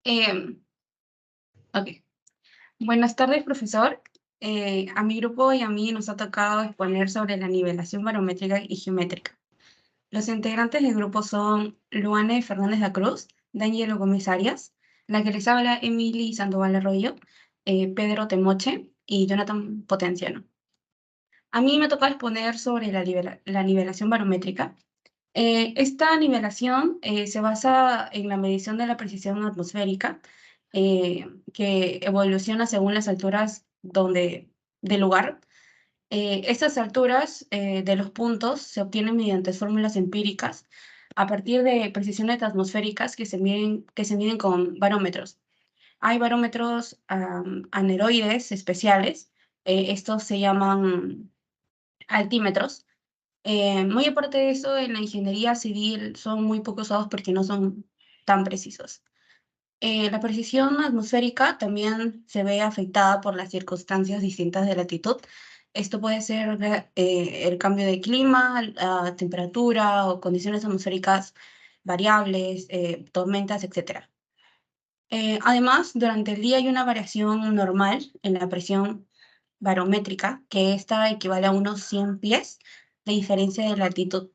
Em, ok. Buenas tardes, profesor. A mi grupo y a mí nos ha tocado exponer sobre la nivelación barométrica y geométrica. Los integrantes del grupo son Luane Fernández da Cruz, Daniel Gómez Arias, la que les habla Emily Sandoval Arroyo, Pedro Temoche y Jonathan Potenciano. A mí me toca exponer sobre la nivelación barométrica. Esta nivelación se basa en la medición de la precisión atmosférica, que evoluciona según las alturas del lugar. Estas alturas de los puntos se obtienen mediante fórmulas empíricas a partir de precisiones atmosféricas que se miden con barómetros. Hay barómetros aneroides especiales, estos se llaman altímetros. Muy aparte de eso, en la ingeniería civil son muy poco usados porque no son tan precisos. La precisión atmosférica también se ve afectada por las circunstancias distintas de latitud. Esto puede ser el cambio de clima, la temperatura o condiciones atmosféricas variables, tormentas, etc. Además, durante el día hay una variación normal en la presión barométrica, que esta equivale a unos 100 pies de diferencia de latitud.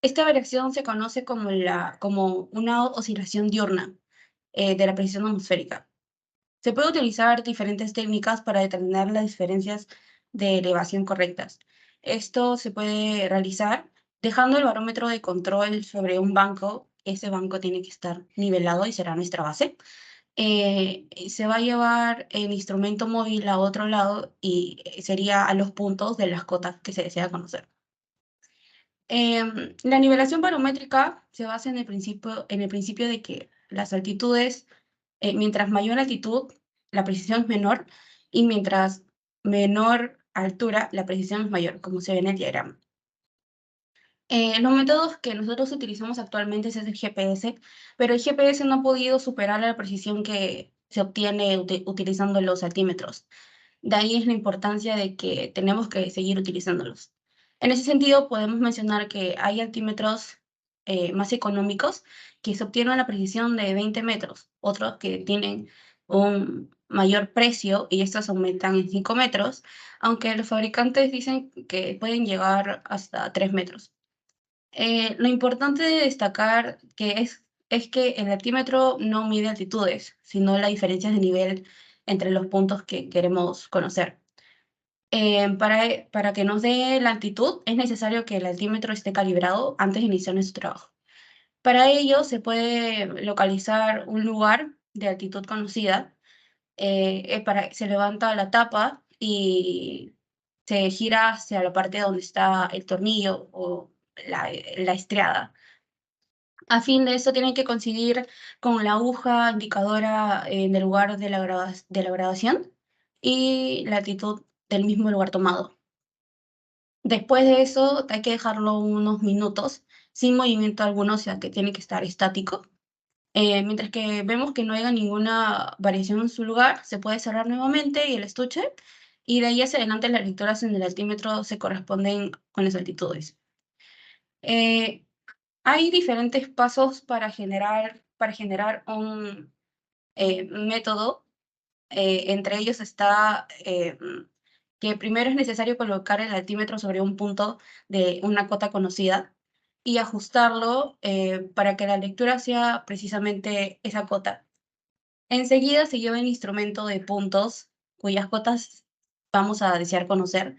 Esta variación se conoce como una oscilación diurna de la presión atmosférica. Se puede utilizar diferentes técnicas para determinar las diferencias de elevación correctas. Esto se puede realizar dejando el barómetro de control sobre un banco. Ese banco tiene que estar nivelado y será nuestra base. Se va a llevar el instrumento móvil a otro lado y sería a los puntos de las cotas que se desea conocer. La nivelación barométrica se basa en el principio de que las altitudes, mientras mayor altitud, la precisión es menor, y mientras menor altura, la precisión es mayor, como se ve en el diagrama. Los métodos que nosotros utilizamos actualmente es el GPS, pero el GPS no ha podido superar la precisión que se obtiene utilizando los altímetros. De ahí es la importancia de que tenemos que seguir utilizándolos. En ese sentido, podemos mencionar que hay altímetros más económicos que se obtienen la precisión de 20 metros, otros que tienen un mayor precio y estos aumentan en 5 metros, aunque los fabricantes dicen que pueden llegar hasta 3 metros. Lo importante de destacar es que el altímetro no mide altitudes, sino las diferencias de nivel entre los puntos que queremos conocer. Para que nos dé la altitud, es necesario que el altímetro esté calibrado antes de iniciar nuestro trabajo. Para ello, se puede localizar un lugar de altitud conocida. Se levanta la tapa y se gira hacia la parte donde está el tornillo o la estriada. A fin de eso, tienen que coincidir con la aguja indicadora en el lugar de la grabación y la altitud del mismo lugar tomado. Después de eso, hay que dejarlo unos minutos sin movimiento alguno, o sea que tiene que estar estático. Mientras que vemos que no haya ninguna variación en su lugar, se puede cerrar nuevamente y el estuche, y de ahí hacia adelante las lecturas en el altímetro se corresponden con las altitudes. Eh, Hay diferentes pasos para generar un método. Entre ellos está que primero es necesario colocar el altímetro sobre un punto de una cota conocida y ajustarlo para que la lectura sea precisamente esa cota. Enseguida se lleva el instrumento de puntos cuyas cotas vamos a desear conocer,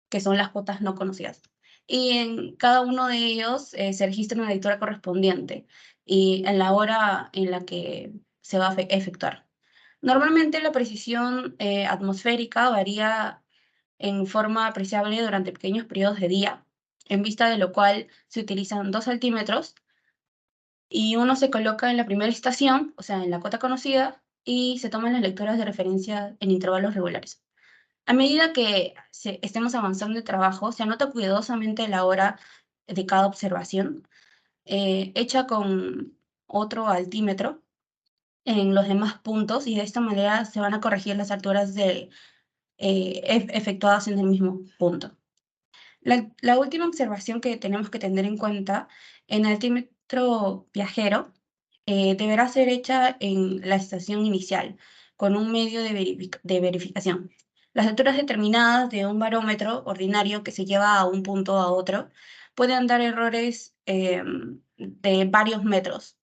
que son las cotas no conocidas. Y en cada uno de ellos se registra una lectura correspondiente y en la hora en la que se va a efectuar. Normalmente la precisión atmosférica varía en forma apreciable durante pequeños periodos de día, en vista de lo cual se utilizan dos altímetros y uno se coloca en la primera estación, o sea, en la cota conocida, y se toman las lecturas de referencia en intervalos regulares. A medida que estemos avanzando en trabajo, se anota cuidadosamente la hora de cada observación, hecha con otro altímetro en los demás puntos, y de esta manera se van a corregir las alturas efectuadas en el mismo punto. La última observación que tenemos que tener en cuenta en el altímetro viajero deberá ser hecha en la estación inicial, con un medio de verificación. Las alturas determinadas de un barómetro ordinario que se lleva a un punto a otro pueden dar errores de varios metros.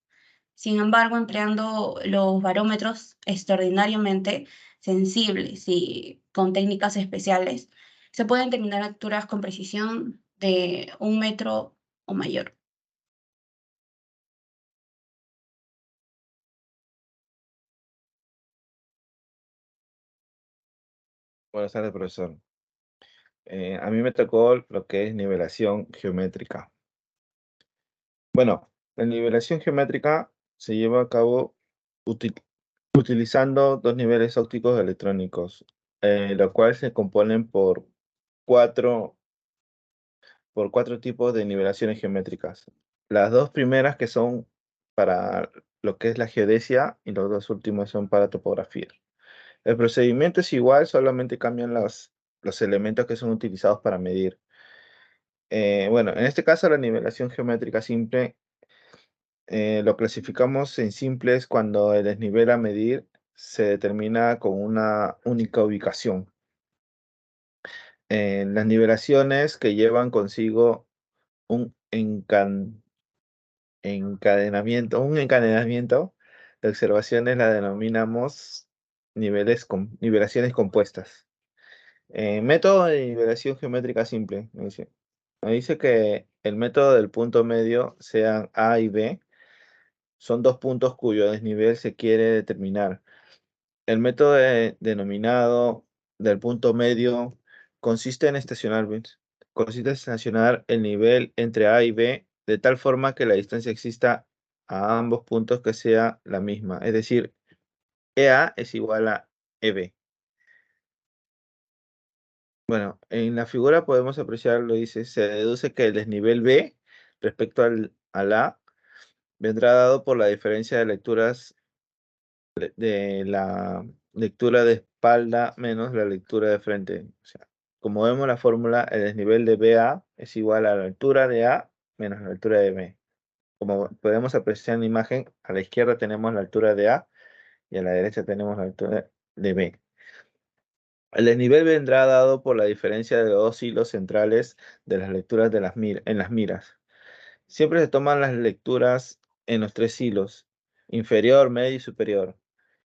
Sin embargo, empleando los barómetros extraordinariamente sensibles y con técnicas especiales, se pueden determinar alturas con precisión de 1 metro o mayor. Buenas tardes, profesor. A mí me tocó lo que es nivelación geométrica. Bueno, la nivelación geométrica se lleva a cabo uti- utilizando dos niveles ópticos electrónicos, los cuales se componen cuatro, por cuatro tipos de nivelaciones geométricas. Las dos primeras que son para lo que es la geodesia y los dos últimos son para topografía. El procedimiento es igual, solamente cambian los elementos que son utilizados para medir. Bueno, en este caso la nivelación geométrica simple lo clasificamos en simples cuando el desnivel a medir se determina con una única ubicación. Las nivelaciones que llevan consigo un encadenamiento de observaciones la denominamos nivelaciones compuestas. Método de nivelación geométrica simple. Me dice que el método del punto medio sean A y B son dos puntos cuyo desnivel se quiere determinar. El método denominado del punto medio consiste en estacionar el nivel entre A y B de tal forma que la distancia exista a ambos puntos que sea la misma. Es decir, EA es igual a EB. Bueno, en la figura podemos apreciar, lo dice, se deduce que el desnivel B respecto al A vendrá dado por la diferencia de lecturas de la lectura de espalda menos la lectura de frente. O sea, como vemos la fórmula, el desnivel de BA es igual a la altura de A menos la altura de B. Como podemos apreciar en la imagen, a la izquierda tenemos la altura de A y a la derecha tenemos la altura de B. El desnivel vendrá dado por la diferencia de los dos hilos centrales de las lecturas en las miras. Siempre se toman las lecturas en los tres hilos, inferior, medio y superior.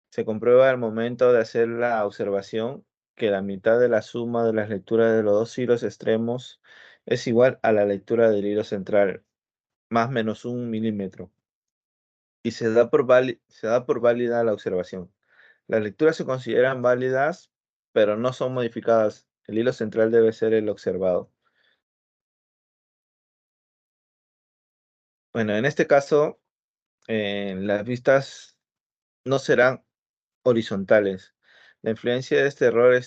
Se comprueba al momento de hacer la observación que la mitad de la suma de las lecturas de los dos hilos extremos es igual a la lectura del hilo central, más menos 1 milímetro, y se da por válida la observación. Las lecturas se consideran válidas, pero no son modificadas. El hilo central debe ser el observado. Bueno, en este caso, las vistas no serán horizontales. La influencia de este error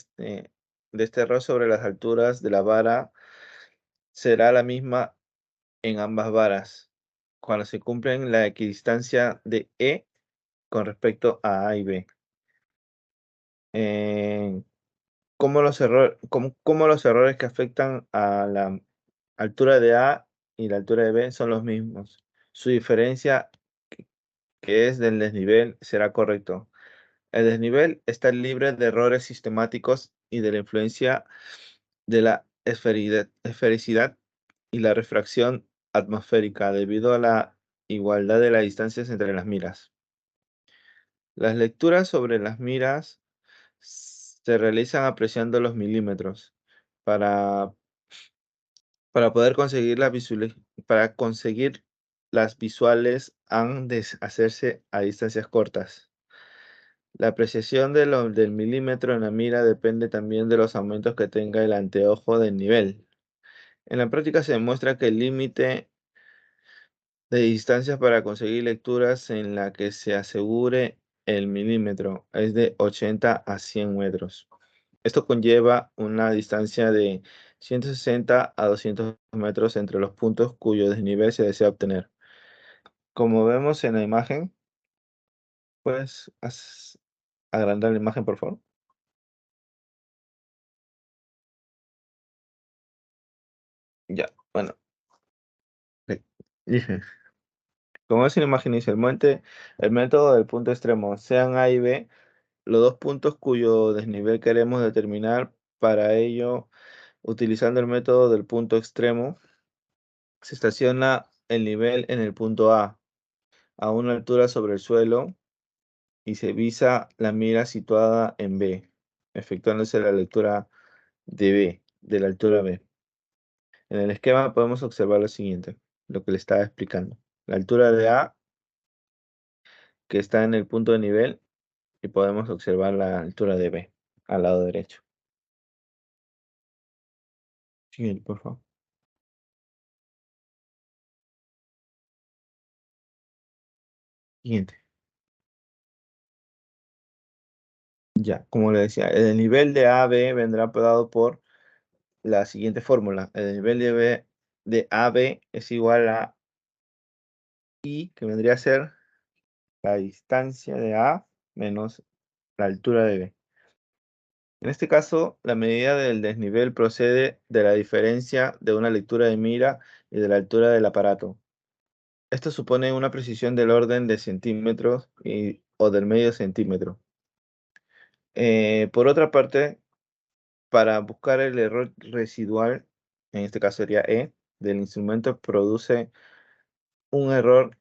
sobre las alturas de la vara será la misma en ambas varas, cuando se cumplen la equidistancia de E con respecto a A y B. Eh, cómo los errores que afectan a la altura de A y la altura de B son los mismos? Su diferencia, que que es del desnivel, será correcto. El desnivel está libre de errores sistemáticos y de la influencia de la esfericidad y la refracción atmosférica debido a la igualdad de las distancias entre las miras. Las lecturas sobre las miras se realizan apreciando los milímetros para, para poder conseguir para conseguir las visuales han de hacerse a distancias cortas. La apreciación del milímetro en la mira depende también de los aumentos que tenga el anteojo del nivel. En la práctica se demuestra que el límite de distancias para conseguir lecturas en la que se asegure el milímetro es de 80 a 100 metros. Esto conlleva una distancia de 160 a 200 metros entre los puntos cuyo desnivel se desea obtener. Como vemos en la imagen, puedes agrandar la imagen, por favor. Ya, bueno. Ok. Como es en la imagen inicialmente, el método del punto extremo, sean A y B, los dos puntos cuyo desnivel queremos determinar. Para ello, utilizando el método del punto extremo, se estaciona el nivel en el punto a una altura sobre el suelo, y se visa la mira situada en B, efectuándose la lectura de B, de la altura B. En el esquema podemos observar lo siguiente, lo que le estaba explicando. La altura de A, que está en el punto de nivel, y podemos observar la altura de B, al lado derecho. Siguiente, por favor. Siguiente. Ya, como le decía, el nivel de AB vendrá dado por la siguiente fórmula. El nivel de AB es igual a I, que vendría a ser la distancia de A menos la altura de B. En este caso, la medida del desnivel procede de la diferencia de una lectura de mira y de la altura del aparato. Esto supone una precisión del orden de centímetros o del medio centímetro. Por otra parte, para buscar el error residual, en este caso sería E, del instrumento, produce un error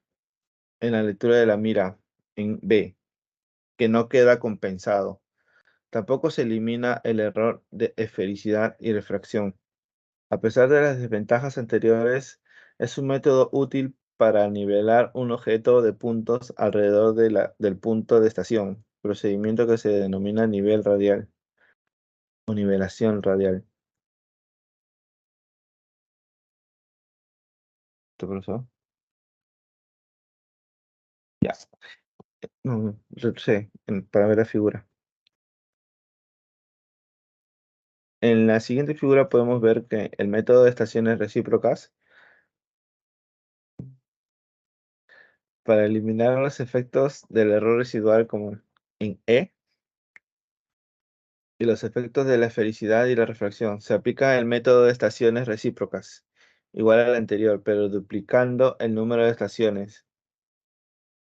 en la lectura de la mira en B, que no queda compensado. Tampoco se elimina el error de esfericidad y refracción. A pesar de las desventajas anteriores, es un método útil para nivelar un objeto de puntos alrededor del punto de estación, procedimiento que se denomina nivel radial o nivelación radial. ¿Te profesor? Ya. No, retrocede para ver la figura. En la siguiente figura podemos ver que el método de estaciones recíprocas, para eliminar los efectos del error residual como en E, y los efectos de la esfericidad y la refracción, se aplica el método de estaciones recíprocas, igual al anterior, pero duplicando el número de estaciones.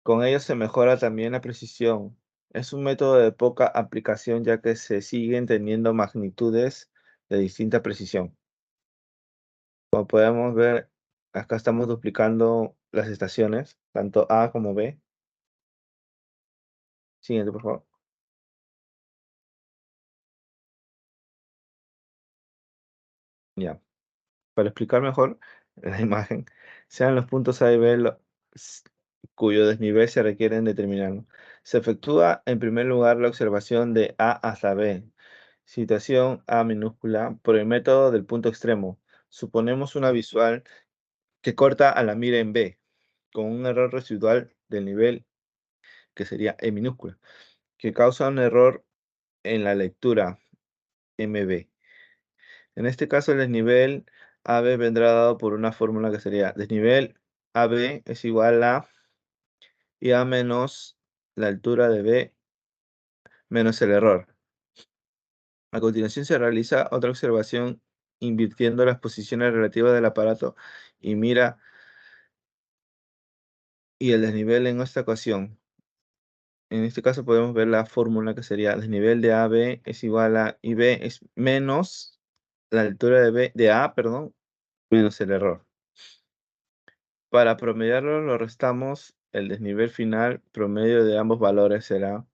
Con ello se mejora también la precisión. Es un método de poca aplicación, ya que se siguen teniendo magnitudes de distinta precisión. Como podemos ver, acá estamos duplicando las estaciones, tanto A como B. Siguiente, por favor. Ya. Para explicar mejor la imagen, sean los puntos A y B s- cuyo desnivel se requieren determinar. Se efectúa en primer lugar la observación de A hasta B, situación A minúscula, por el método del punto extremo. Suponemos una visual que corta a la mira en B, con un error residual del nivel que sería E minúscula, que causa un error en la lectura MB. En este caso, el desnivel AB vendrá dado por una fórmula que sería desnivel AB es igual a IA menos la altura de B menos el error. A continuación se realiza otra observación invirtiendo las posiciones relativas del aparato y mira y el desnivel en esta ocasión. En este caso podemos ver la fórmula que sería desnivel de AB es igual a IB es menos la altura de A, perdón, menos el error. Para promediarlo, lo restamos. El desnivel final promedio de ambos valores será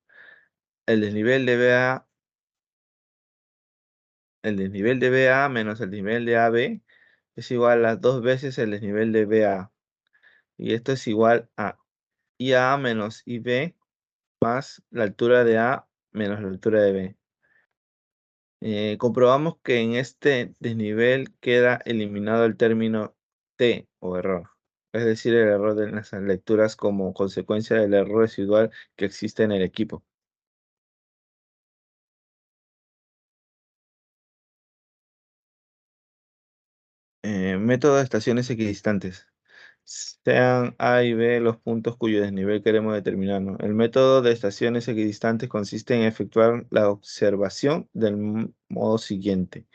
el desnivel de BA, el desnivel de BA menos el desnivel de AB es igual a 2 veces el desnivel de BA. Y esto es igual a IA menos IB más la altura de A menos la altura de B. Comprobamos que en este desnivel queda eliminado el término T o error, es decir, el error de las lecturas como consecuencia del error residual que existe en el equipo. Método de estaciones equidistantes. Sean A y B los puntos cuyo desnivel queremos determinar, ¿no? El método de estaciones equidistantes consiste en efectuar la observación del modo siguiente,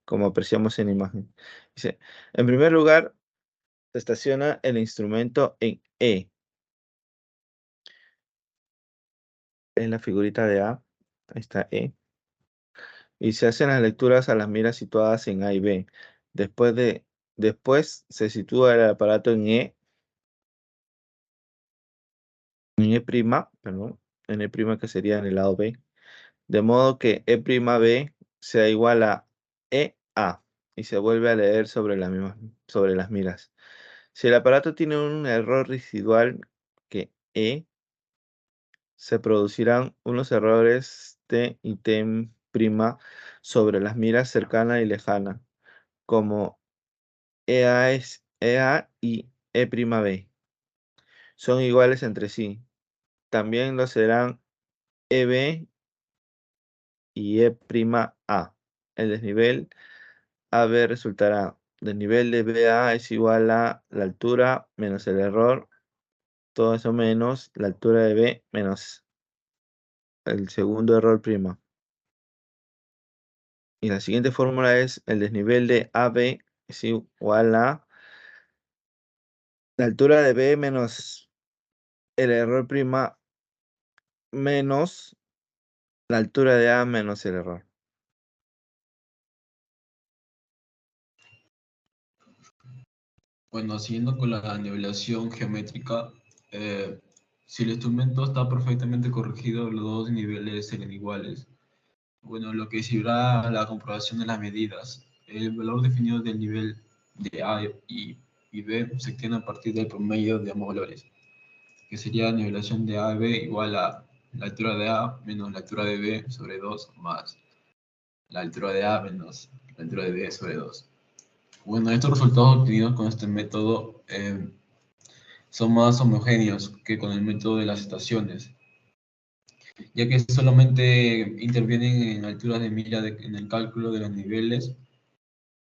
como apreciamos en la imagen. Dice, en primer lugar, se estaciona el instrumento en E. En la figurita de A, ahí está E. Y se hacen las lecturas a las miras situadas en A y B. Después se sitúa el aparato en E, perdón, en E' que sería en el lado B, de modo que E'B sea igual a EA y se vuelve a leer sobre sobre las miras. Si el aparato tiene un error residual que E, se producirán unos errores T y T' sobre las miras cercana y lejana, como EA y E'B. Son iguales entre sí. También lo serán EB y E'A. El desnivel AB resultará: desnivel de BA es igual a la altura menos el error, todo eso menos la altura de B menos el segundo error prima. Y la siguiente fórmula es: el desnivel de AB es igual a la altura de B menos el error prima menos la altura de A menos el error. Bueno, siguiendo con la nivelación geométrica, si el instrumento está perfectamente corregido, los dos niveles serán iguales. Bueno, lo que seguirá la comprobación de las medidas. El valor definido del nivel de A y B se obtiene a partir del promedio de ambos valores, que sería nivelación de A y B igual a la altura de A menos la altura de B sobre 2 más la altura de A menos la altura de B sobre 2. Bueno, estos resultados obtenidos con este método son más homogéneos que con el método de las estaciones, ya que solamente intervienen en alturas de mira en el cálculo de los niveles.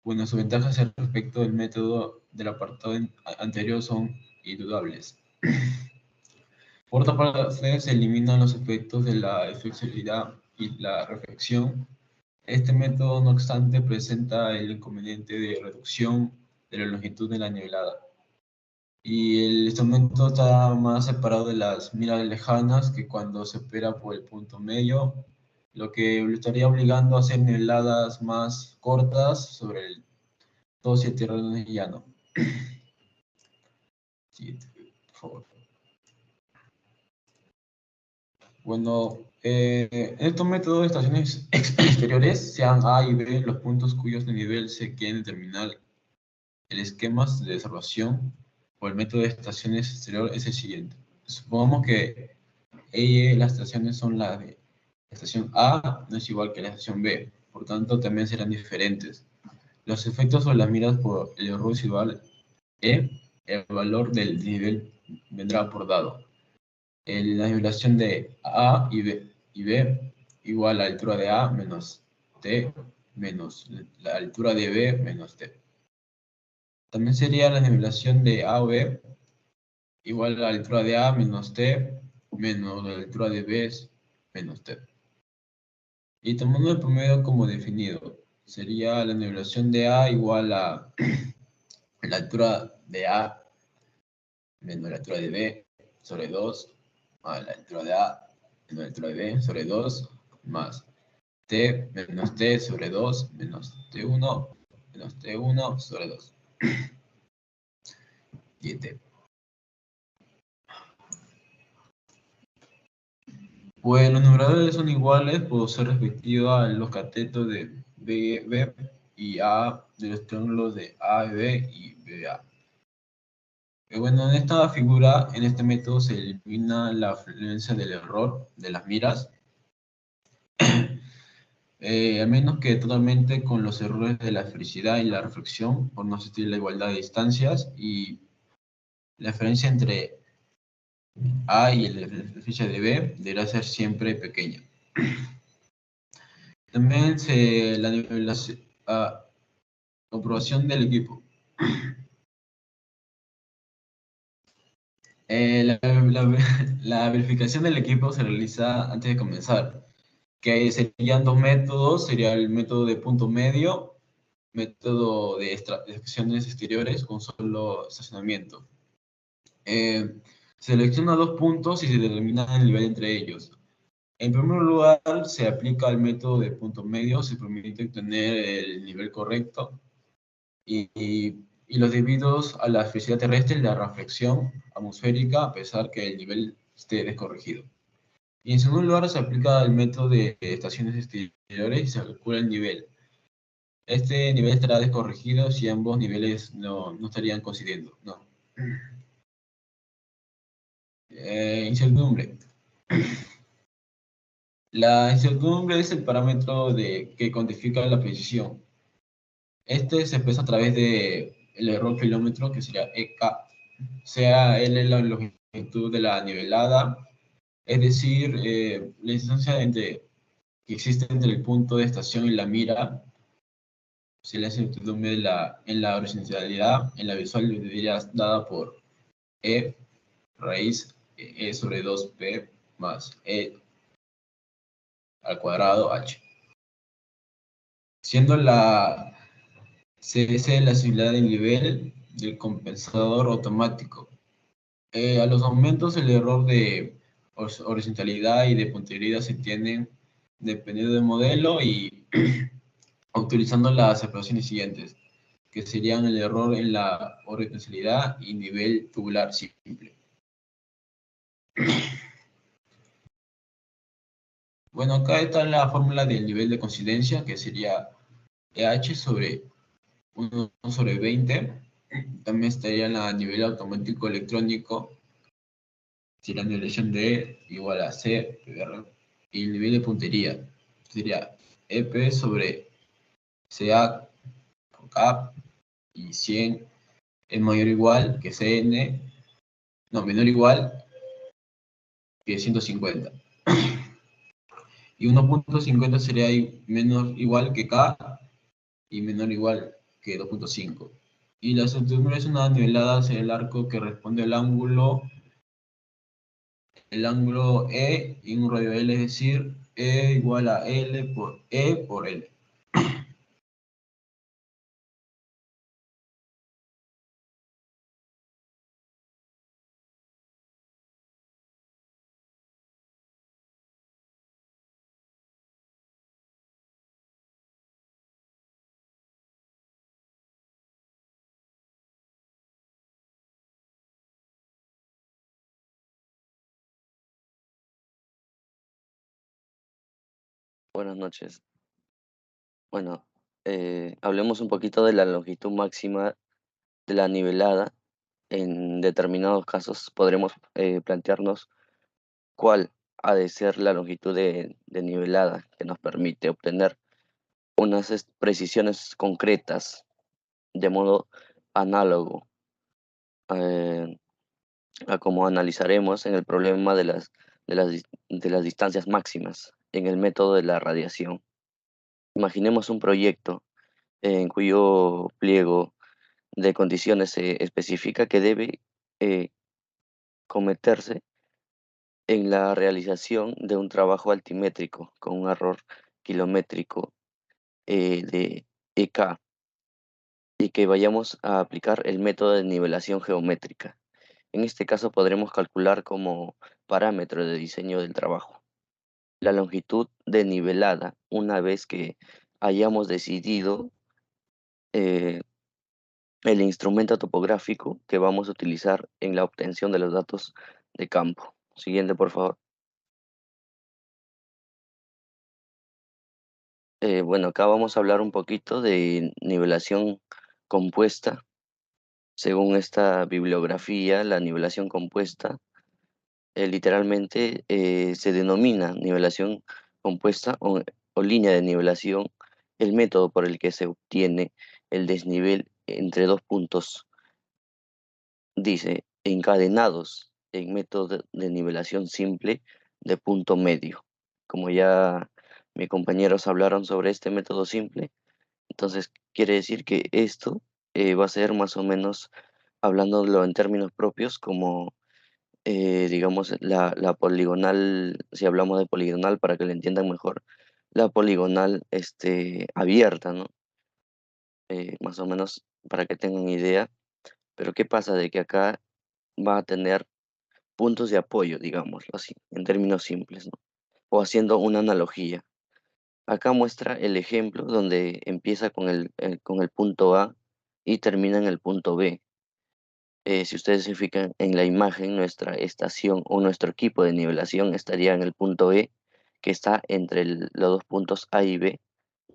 Bueno, sus ventajas respecto del método del apartado anterior son indudables. Por otra parte, se eliminan los efectos de la flexibilidad y la reflexión. Este método, no obstante, presenta el inconveniente de reducción de la longitud de la nivelada. Y el instrumento está más separado de las miras lejanas que cuando se opera por el punto medio, lo que lo estaría obligando a hacer niveladas más cortas sobre todo si el terreno es llano. Siguiente, por favor. Bueno, en estos métodos de estaciones exteriores, sean A y B los puntos cuyos nivel se quieren determinar, el esquema de desarrollación o el método de estaciones exterior es el siguiente. Supongamos que las estaciones son las de la estación A no es igual que la estación B, por tanto también serán diferentes. Los efectos sobre las miras por el error residual E, el valor del nivel vendrá por dado. La nivelación de A y B igual a la altura de A menos T menos la altura de B menos T. También sería la nivelación de A o B igual a la altura de A menos T menos la altura de B menos T. Y tomando el promedio como definido, sería la nivelación de A igual a la altura de A menos la altura de B sobre 2 a la altura de A menos la altura de B sobre 2 más T menos T sobre 2 menos T1 sobre 2. Y T. Pues los numeradores son iguales por ser respectivos a los catetos de B y A de los triángulos de AB y BA. Bueno, en esta figura, en este método, se elimina la influencia del error de las miras, al menos que totalmente con los errores de la esfericidad y la reflexión, por no existir la igualdad de distancias, y la diferencia entre A y la diferencia de B deberá ser siempre pequeña. También la nivelación, comprobación del equipo. La verificación del equipo se realiza antes de comenzar, que serían dos métodos, sería el método de punto medio, método de estaciones exteriores con solo estacionamiento. Selecciona 2 puntos y se determina el nivel entre ellos. En primer lugar, se aplica el método de punto medio, se permite obtener el nivel correcto y los debidos a la felicidad terrestre y la reflexión atmosférica, a pesar que el nivel esté descorregido. Y en segundo lugar, se aplica el método de estaciones exteriores y se calcula el nivel. Este nivel estará descorregido si ambos niveles no estarían coincidiendo. No. Incertidumbre. La incertidumbre es el parámetro que cuantifica la precisión. Este se expresa a través del error kilómetro, que sería EK, sea L la longitud de la nivelada, es decir, la distancia que existe entre el punto de estación y la mira, si la incertidumbre en la horizontalidad, en la visual, diría dada por E raíz E sobre 2P más E al cuadrado H. Siendo la CS la similar del nivel del compensador automático. A los aumentos el error de horizontalidad y de puntería se tienen dependiendo del modelo y utilizando las separaciones siguientes, que serían el error en la horizontalidad y nivel tubular simple. Bueno, acá está la fórmula del nivel de coincidencia, que sería EH sobre 1 sobre 20. También estaría la nivel automático electrónico, si la nivelación de E igual a C, y el nivel de puntería sería EP sobre CA por K, y 100 es mayor o igual que CN, no, menor o igual que 150. Y 1.50 sería menor igual que K y menor igual que 2.5. Y la certidumbre es una nivelada hacia el arco que responde al ángulo E y un radio L, es decir, E igual a L por E por L. Buenas noches. Bueno, hablemos un poquito de la longitud máxima de la nivelada. En determinados casos podremos plantearnos cuál ha de ser la longitud de nivelada que nos permite obtener unas precisiones concretas de modo análogo eh, a como analizaremos en el problema de las distancias máximas en el método de la radiación. Imaginemos un proyecto en cuyo pliego de condiciones se especifica que debe eh, cometerse en la realización de un trabajo altimétrico con un error kilométrico de EK y que vayamos a aplicar el método de nivelación geométrica. En este caso podremos calcular como parámetro de diseño del trabajo la longitud de nivelada una vez que hayamos decidido eh, el instrumento topográfico que vamos a utilizar en la obtención de los datos de campo. Siguiente, por favor. Bueno, acá vamos a hablar un poquito de nivelación compuesta. Según esta bibliografía, la nivelación compuesta literalmente se denomina nivelación compuesta o línea de nivelación, el método por el que se obtiene el desnivel entre dos puntos, dice, encadenados en método de nivelación simple de punto medio. Como ya mis compañeros hablaron sobre este método simple, entonces quiere decir que esto va a ser más o menos, hablándolo en términos propios, como digamos la poligonal, si hablamos de poligonal para que lo entiendan mejor, la poligonal abierta, ¿no? Más o menos para que tengan idea. Pero ¿qué pasa? De que acá va a tener puntos de apoyo, digámoslo así, en términos simples, ¿no? O haciendo una analogía. Acá muestra el ejemplo donde empieza con el punto A y termina en el punto B. Si ustedes se fijan en la imagen, nuestra estación o nuestro equipo de nivelación estaría en el punto E, que está entre los dos puntos A y B,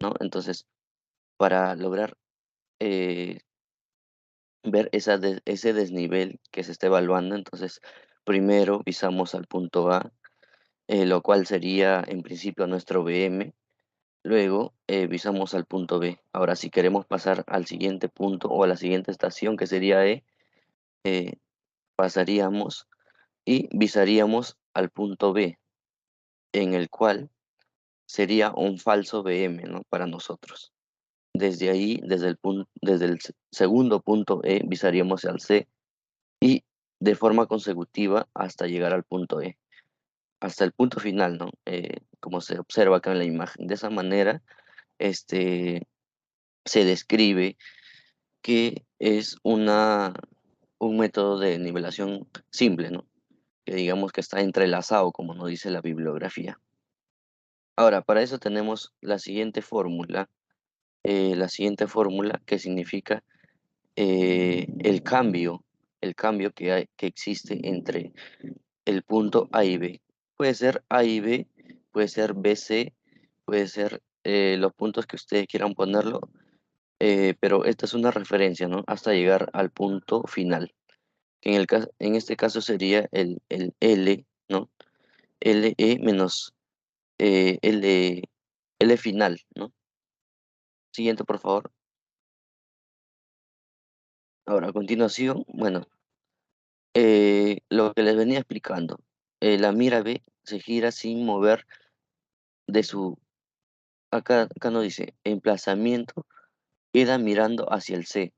¿no? Entonces, para lograr eh, ver ese desnivel que se está evaluando, entonces primero visamos al punto A, lo cual sería en principio nuestro BM. Luego visamos al punto B. Ahora, si queremos pasar al siguiente punto o a la siguiente estación, que sería E, eh, pasaríamos y visaríamos al punto B, en el cual sería un falso BM, ¿no? Para nosotros. Desde ahí, desde el segundo punto E, visaríamos al C y de forma consecutiva hasta llegar al punto E, hasta el punto final, ¿no? Como se observa acá en la imagen. De esa manera, este, se describe que es un método de nivelación simple, ¿no? Que digamos que está entrelazado, como nos dice la bibliografía. Ahora, para eso tenemos la siguiente fórmula que significa el cambio que existe entre el punto A y B. Puede ser A y B, puede ser BC, puede ser los puntos que ustedes quieran ponerlo, pero esta es una referencia, ¿no? Hasta llegar al punto final, que en este caso sería el L, ¿no? LE menos L, L final, ¿no? Siguiente, por favor. Ahora, a continuación, bueno, lo que les venía explicando. La mira B se gira sin mover de su, acá no dice, emplazamiento, queda mirando hacia el C.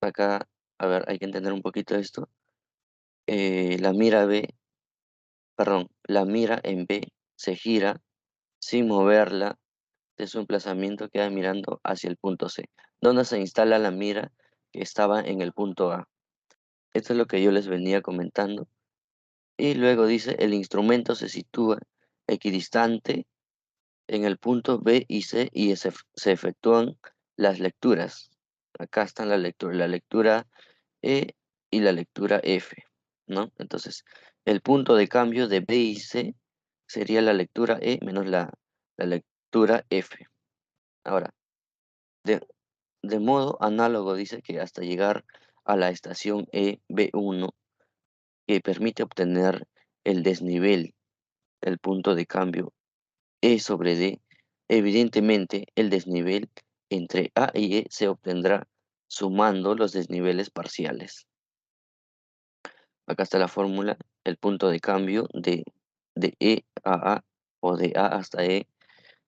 Acá, a ver, hay que entender un poquito esto. La mira B, perdón, la mira en B se gira sin moverla de su emplazamiento, queda mirando hacia el punto C, donde se instala la mira que estaba en el punto A. Esto es lo que yo les venía comentando. Y luego dice, el instrumento se sitúa equidistante en el punto B y C y se efectúan las lecturas. Acá están la lectura E y la lectura F, ¿no? Entonces, el punto de cambio de B y C sería la lectura E menos la lectura F. Ahora, de, de modo análogo dice que hasta llegar a la estación E B1, que permite obtener el desnivel, el punto de cambio E sobre D, evidentemente el desnivel entre A y E se obtendrá sumando los desniveles parciales. Acá está la fórmula, el punto de cambio de E a o de A hasta E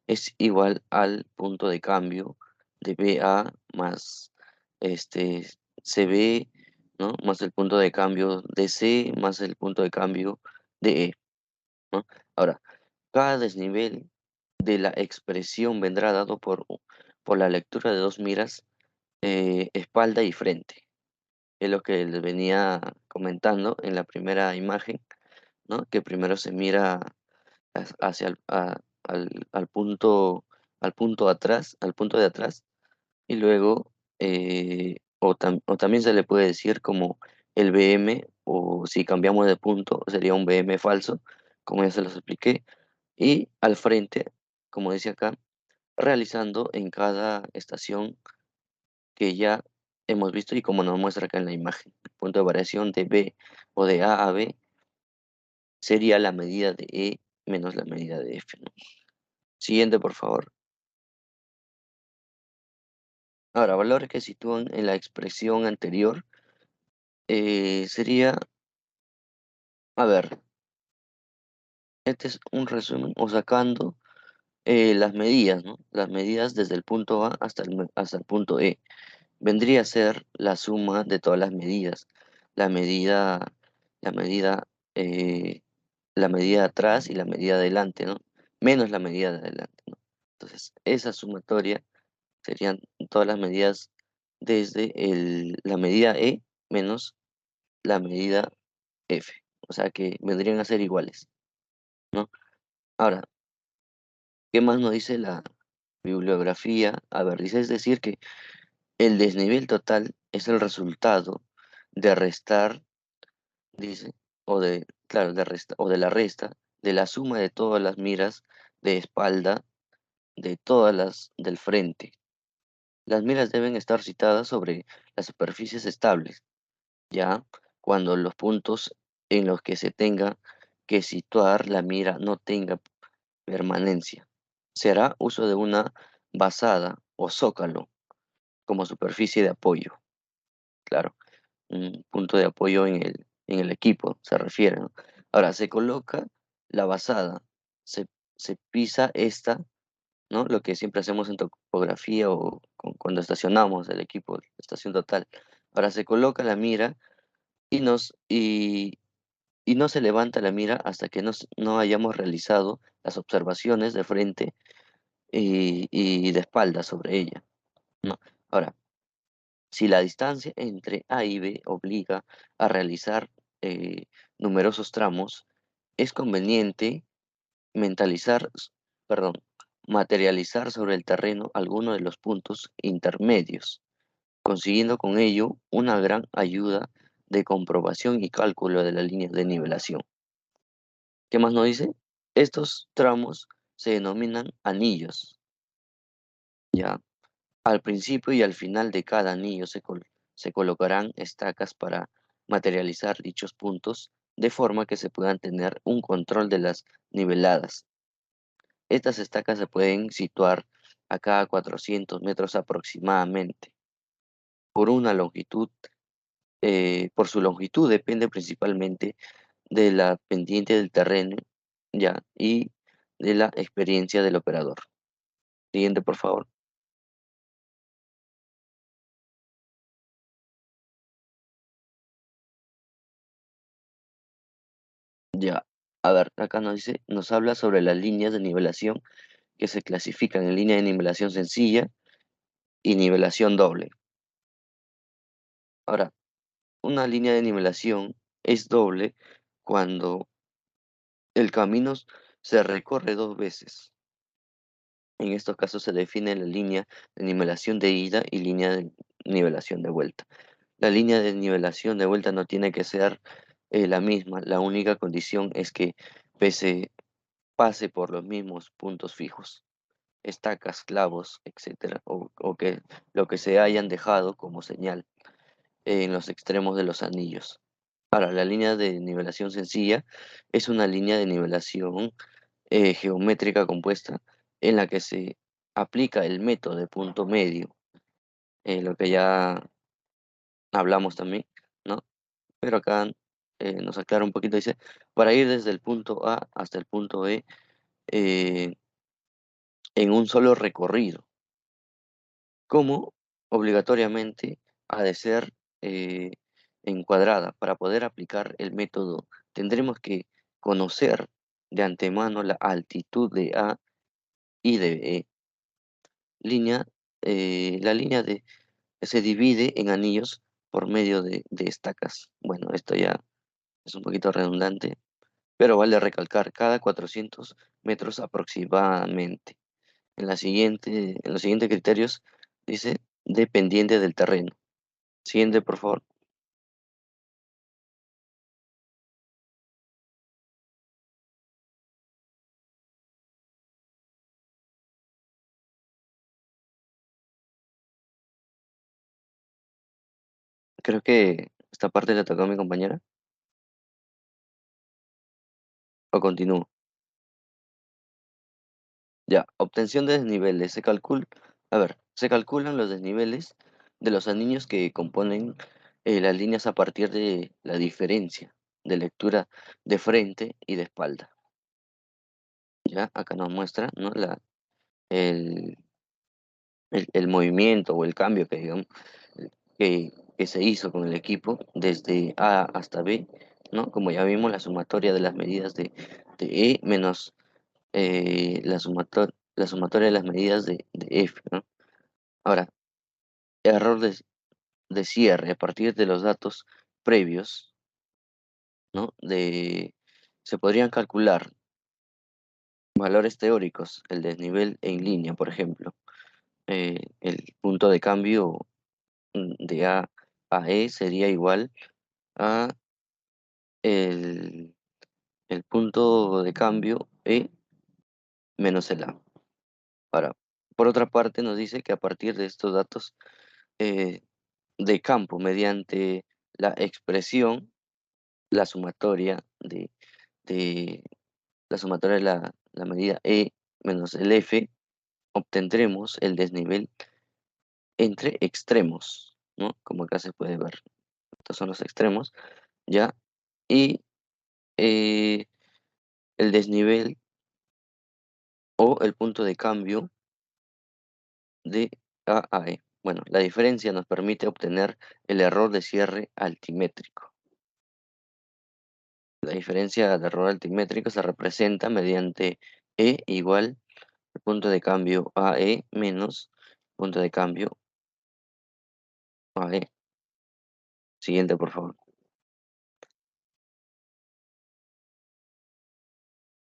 es igual al punto de cambio de BA más CB, ¿no? Más el punto de cambio de C más el punto de cambio de E, ¿no? Ahora, cada desnivel de la expresión vendrá dado por la lectura de dos miras, espalda y frente. Es lo que les venía comentando en la primera imagen, ¿no? Que primero se mira hacia al punto atrás, al punto de atrás, y luego, o también se le puede decir como el BM, o si cambiamos de punto, sería un BM falso, como ya se los expliqué, y al frente, como dice acá, realizando en cada estación que ya hemos visto y como nos muestra acá en la imagen. El punto de variación de B o de A a B sería la medida de E menos la medida de F, ¿no? Siguiente, por favor. Ahora, valores que sitúan en la expresión anterior sería, a ver, este es un resumen o sacando las medidas, ¿no? Las medidas desde el punto A hasta el punto E. Vendría a ser la suma de todas las medidas. La medida, la medida, eh, la medida de atrás y la medida de adelante, ¿no? Menos la medida de adelante, ¿no? Entonces, esa sumatoria serían todas las medidas desde la medida E menos la medida F. O sea que vendrían a ser iguales, ¿no? Ahora, ¿qué más nos dice la bibliografía? A ver, dice, es decir que el desnivel total es el resultado de restar, dice, claro, o de la resta de la suma de todas las miras de espalda de todas las del frente. Las miras deben estar situadas sobre las superficies estables, ya cuando los puntos en los que se tenga que situar la mira no tenga permanencia. Será uso de una basada o zócalo como superficie de apoyo. Claro, un punto de apoyo en el equipo, se refiere, ¿no? Ahora, se coloca la basada, se, se pisa esta, ¿no? Lo que siempre hacemos en topografía o cuando estacionamos el equipo, estación total. Ahora, se coloca la mira y no se levanta la mira hasta que no hayamos realizado las observaciones de frente y de espalda sobre ella, ¿no? Ahora, si la distancia entre A y B obliga a realizar eh, numerosos tramos, es conveniente mentalizar, perdón, materializar sobre el terreno alguno de los puntos intermedios, consiguiendo con ello una gran ayuda de comprobación y cálculo de la línea de nivelación. ¿Qué más nos dice? Estos tramos se denominan anillos, ¿ya? Al principio y al final de cada anillo se colocarán estacas para materializar dichos puntos de forma que se puedan tener un control de las niveladas. Estas estacas se pueden situar a cada 400 metros aproximadamente. Por una longitud, por su longitud depende principalmente de la pendiente del terreno, ¿ya? Y de la experiencia del operador. Siguiente, por favor. Ya, a ver, acá nos habla sobre las líneas de nivelación que se clasifican en línea de nivelación sencilla y nivelación doble. Ahora, una línea de nivelación es doble cuando el camino se recorre dos veces. En estos casos se define la línea de nivelación de ida y línea de nivelación de vuelta. La línea de nivelación de vuelta no tiene que ser la misma, la única condición es que pase por los mismos puntos fijos, estacas, clavos, etcétera, o que lo que se hayan dejado como señal en los extremos de los anillos. Ahora, la línea de nivelación sencilla es una línea de nivelación geométrica compuesta en la que se aplica el método de punto medio, lo que ya hablamos también, ¿no? Pero acá nos aclara un poquito, dice, para ir desde el punto A hasta el punto E eh, en un solo recorrido, como obligatoriamente ha de ser eh, encuadrada. Para poder aplicar el método, tendremos que conocer de antemano la altitud de A y de E. Línea, la línea se divide en anillos por medio de estacas. Bueno, esto ya es un poquito redundante, pero vale recalcar cada 400 metros aproximadamente. En los siguientes criterios dice dependiente del terreno. Siguiente, por favor. Creo que esta parte le tocó a mi compañera. O continúo. Ya, obtención de desniveles. Se calculan los desniveles de los anillos que componen las líneas a partir de la diferencia de lectura de frente y de espalda. Ya, acá nos muestra, ¿no? El, el movimiento o el cambio que, digamos, que se hizo con el equipo desde A hasta B, ¿no? Como ya vimos, la sumatoria de las medidas de E menos la sumatoria de las medidas de F, ¿no? Ahora, error de cierre a partir de los datos previos, ¿no? Se podrían calcular valores teóricos, el desnivel en línea, por ejemplo. El punto de cambio de A a E sería igual a el, el punto de cambio E menos el A. Ahora, por otra parte, nos dice que a partir de estos datos eh, de campo, mediante la expresión, la sumatoria de la medida E menos el F, obtendremos el desnivel entre extremos, ¿no? Como acá se puede ver. Estos son los extremos, ¿ya? Y eh, el desnivel o el punto de cambio de A a E. Bueno, la diferencia nos permite obtener el error de cierre altimétrico. La diferencia de error altimétrico se representa mediante E igual al punto de cambio AE menos punto de cambio AE. Siguiente, por favor.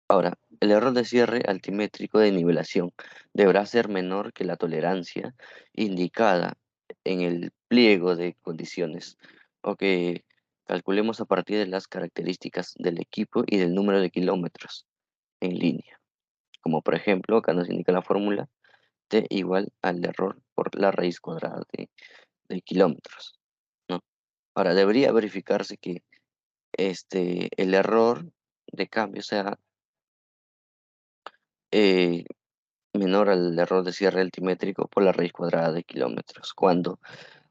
Ahora, el error de cierre altimétrico de nivelación deberá ser menor que la tolerancia indicada en el pliego de condiciones, o que calculemos a partir de las características del equipo y del número de kilómetros en línea. Como por ejemplo, acá nos indica la fórmula T igual al error por la raíz cuadrada de kilómetros, ¿no? Ahora, debería verificarse que el error de cambio sea eh, menor al error de cierre altimétrico por la raíz cuadrada de kilómetros.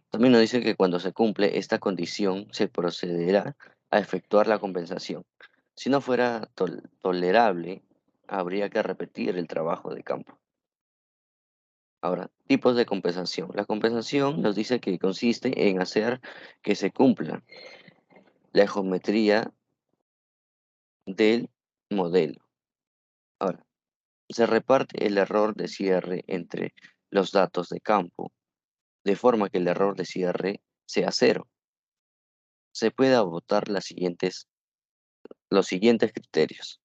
También nos dice que cuando se cumple esta condición, se procederá a efectuar la compensación. Si no fuera tolerable, habría que repetir el trabajo de campo. Ahora, tipos de compensación. La compensación nos dice que consiste en hacer que se cumpla la geometría del modelo. Ahora, se reparte el error de cierre entre los datos de campo, de forma que el error de cierre sea cero. Se puede adoptar los siguientes criterios.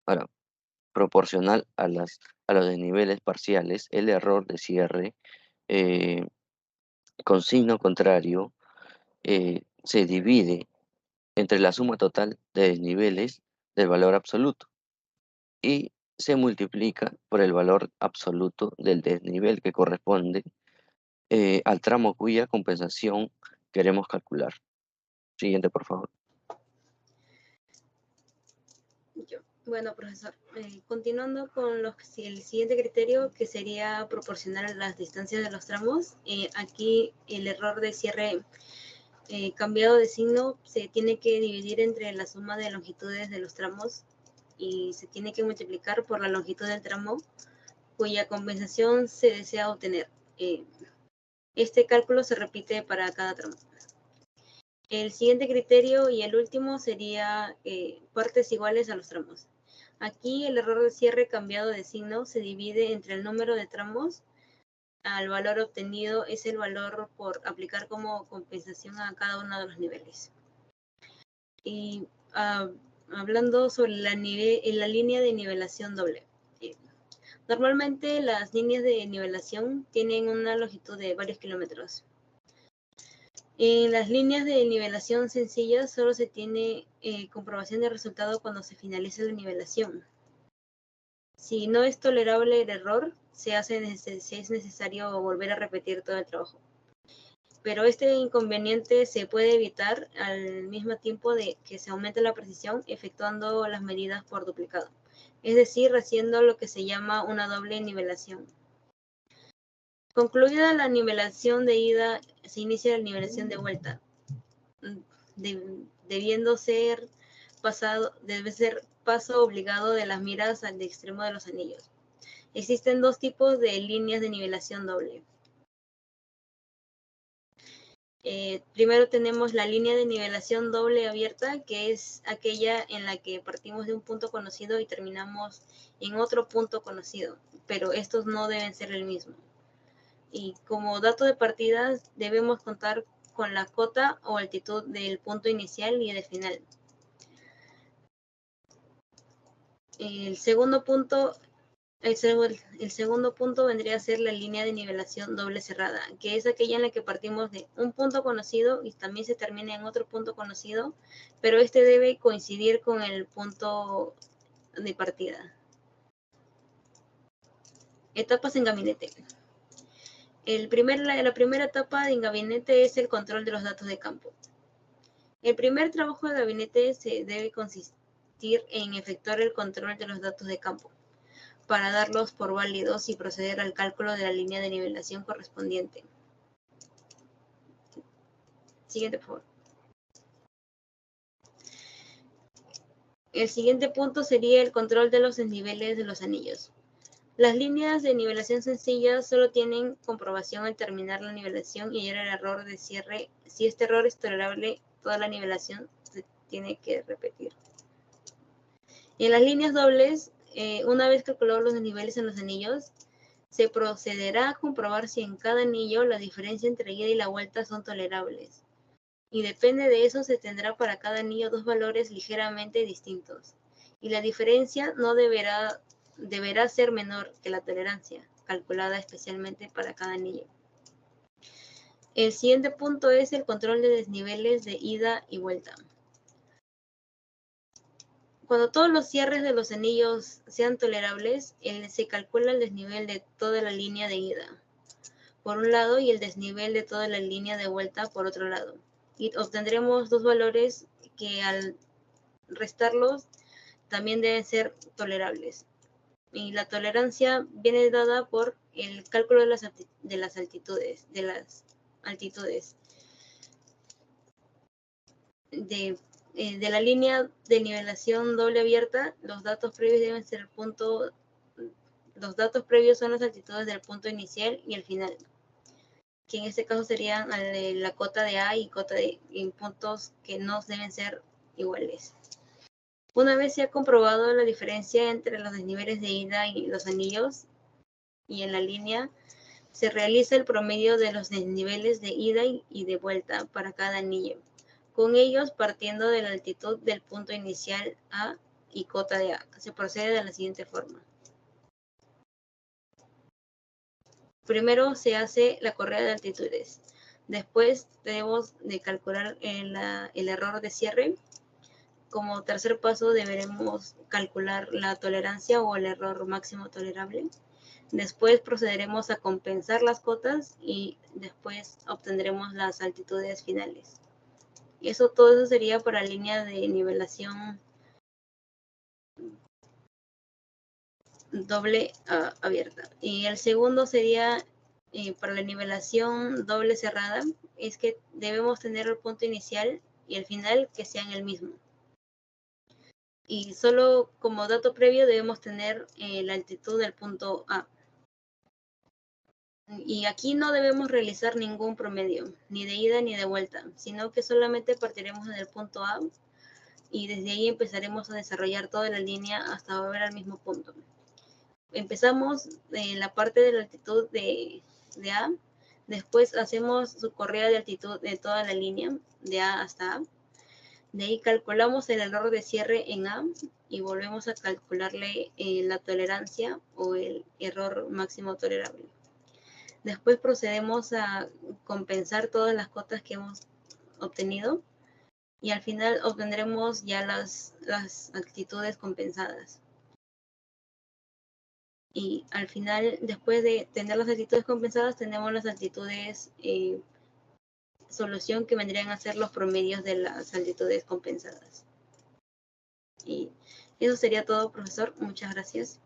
Ahora, proporcional a los desniveles parciales, el error de cierre eh, con signo contrario se divide entre la suma total de desniveles del valor absoluto y se multiplica por el valor absoluto del desnivel que corresponde al tramo cuya compensación queremos calcular. Siguiente, por favor. Bueno, profesor, continuando con el siguiente criterio, que sería proporcionar a las distancias de los tramos, aquí el error de cierre cambiado de signo se tiene que dividir entre la suma de longitudes de los tramos y se tiene que multiplicar por la longitud del tramo cuya compensación se desea obtener. Este cálculo se repite para cada tramo. El siguiente criterio y el último sería partes iguales a los tramos. Aquí el error de cierre cambiado de signo se divide entre el número de tramos al valor obtenido, es el valor por aplicar como compensación a cada uno de los niveles. Y hablando sobre la línea de nivelación doble. Normalmente las líneas de nivelación tienen una longitud de varios kilómetros. En las líneas de nivelación sencillas solo se tiene comprobación de resultado cuando se finaliza la nivelación. Si no es tolerable el error, si es necesario volver a repetir todo el trabajo. Pero este inconveniente se puede evitar al mismo tiempo de que se aumente la precisión efectuando las medidas por duplicado, es decir, haciendo lo que se llama una doble nivelación. Concluida la nivelación de ida, se inicia la nivelación de vuelta, debe ser paso obligado de las miras al extremo de los anillos. Existen dos tipos de líneas de nivelación doble. Primero tenemos la línea de nivelación doble abierta, que es aquella en la que partimos de un punto conocido y terminamos en otro punto conocido, pero estos no deben ser el mismo. Y como dato de partida debemos contar con la cota o altitud del punto inicial y del final. El segundo punto vendría a ser la línea de nivelación doble cerrada, que es aquella en la que partimos de un punto conocido y también se termina en otro punto conocido, pero este debe coincidir con el punto de partida. Etapas en gabinete. La primera etapa en gabinete es el control de los datos de campo. El primer trabajo de gabinete se debe consistir en efectuar el control de los datos de campo, para darlos por válidos y proceder al cálculo de la línea de nivelación correspondiente. Siguiente, por favor. El siguiente punto sería el control de los desniveles de los anillos. Las líneas de nivelación sencillas solo tienen comprobación al terminar la nivelación y hallar el error de cierre. Si este error es tolerable, toda la nivelación se tiene que repetir. En las líneas dobles, una vez calculados los desniveles en los anillos, se procederá a comprobar si en cada anillo la diferencia entre ida y la vuelta son tolerables. Y depende de eso se tendrá para cada anillo dos valores ligeramente distintos. Y la diferencia no deberá ser menor que la tolerancia, calculada especialmente para cada anillo. El siguiente punto es el control de desniveles de ida y vuelta. Cuando todos los cierres de los anillos sean tolerables, se calcula el desnivel de toda la línea de ida, por un lado, y el desnivel de toda la línea de vuelta, por otro lado. Y obtendremos dos valores que al restarlos también deben ser tolerables. Y la tolerancia viene dada por el cálculo de las altitudes. De la línea de nivelación doble abierta, los datos previos deben ser los datos previos son las altitudes del punto inicial y el final, que en este caso serían la cota de A y cota de en puntos que no deben ser iguales. Una vez se ha comprobado la diferencia entre los desniveles de ida y los anillos y en la línea, se realiza el promedio de los desniveles de ida y de vuelta para cada anillo, con ellos partiendo de la altitud del punto inicial A y cota de A. Se procede de la siguiente forma. Primero se hace la correa de altitudes. Después debemos de calcular el error de cierre. Como tercer paso deberemos calcular la tolerancia o el error máximo tolerable. Después procederemos a compensar las cotas y después obtendremos las altitudes finales. Todo eso sería para línea de nivelación doble abierta. Y el segundo sería para la nivelación doble cerrada, es que debemos tener el punto inicial y el final que sean el mismo. Y solo como dato previo debemos tener la altitud del punto A. Y aquí no debemos realizar ningún promedio, ni de ida ni de vuelta, sino que solamente partiremos del punto A y desde ahí empezaremos a desarrollar toda la línea hasta volver al mismo punto. Empezamos en la parte de la altitud de A, después hacemos su correa de altitud de toda la línea, de A hasta A. De ahí calculamos el error de cierre en A y volvemos a calcularle la tolerancia o el error máximo tolerable. Después procedemos a compensar todas las cotas que hemos obtenido y al final obtendremos ya las altitudes compensadas. Y al final, después de tener las altitudes compensadas, tenemos las altitudes solución que vendrían a ser los promedios de las altitudes compensadas. Y eso sería todo, profesor. Muchas gracias.